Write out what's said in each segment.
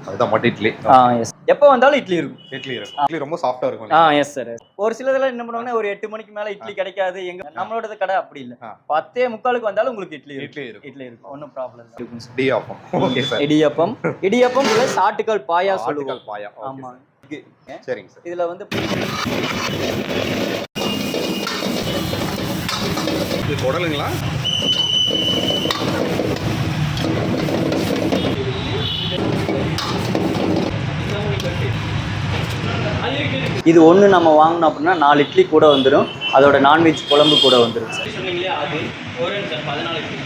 அதுதான் மட்டு இட்லி. எஸ். எப்போ வந்தாலும் இட்லி இருக்கும். இட்லி இருக்கும். இட்லி ரொம்ப சாஃப்ட்டா இருக்கும். Yes sir. ஒரு சிலதெல்லாம் என்ன பண்ணுவாங்கன்னா, ஒரு 8 மணிக்கு மேல இட்லி கிடைக்காது. நம்மளோடது கடை அப்படி இல்ல. 10:45 வந்தாலும் உங்களுக்கு இட்லி இருக்கும். இட்லி இருக்கும். ஒண்ணும் ப்ராப்ளம் இல்ல. இருக்கும் sir. Idiyappam. Okay sir. Idiyappam plus ஆட்டுக்கால் பாயா சொல்லுவோம். ஆட்டுக்கால் பாயா. ஆமா. சரிங்க சார். இதுல வந்து இது குடலுங்களா? இது ஒன்று நம்ம வாங்கினோம் அப்படின்னா 4 இட்லி கூட வந்துடும். அதோட நான்வெஜ் குழம்பு கூட வந்துடும் சார். சொன்னீங்களே அது ஒரு 14 இட்லி.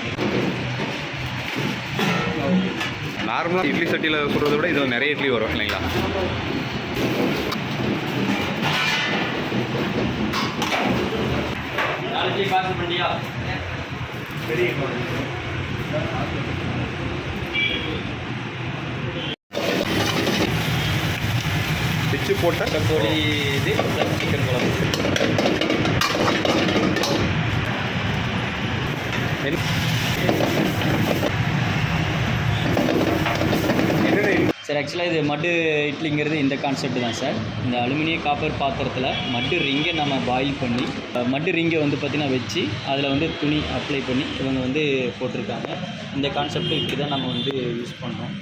நார்மலாக இட்லி சட்டியில் சுடுறதை விட இது நிறைய இட்லி வரும் இல்லைங்களா? பிச்சு போட்ட பொடி இது சிக்கன் குழம்பு. சார் ஆக்சுவலாக இது மட்டு இட்லிங்கிறது இந்த கான்செப்ட் தான் சார். இந்த அலுமினியம் காப்பர் பாத்திரத்தில் மட்டு ரிங்கை நம்ம பாயில் பண்ணி மட்டு ரிங்கை வந்து பார்த்திங்கன்னா வச்சு அதில் வந்து துணி அப்ளை பண்ணி இவங்க வந்து போட்டிருக்காங்க. இந்த கான்செப்ட் இப்படி தான் நம்ம வந்து யூஸ் பண்ணுறோம்.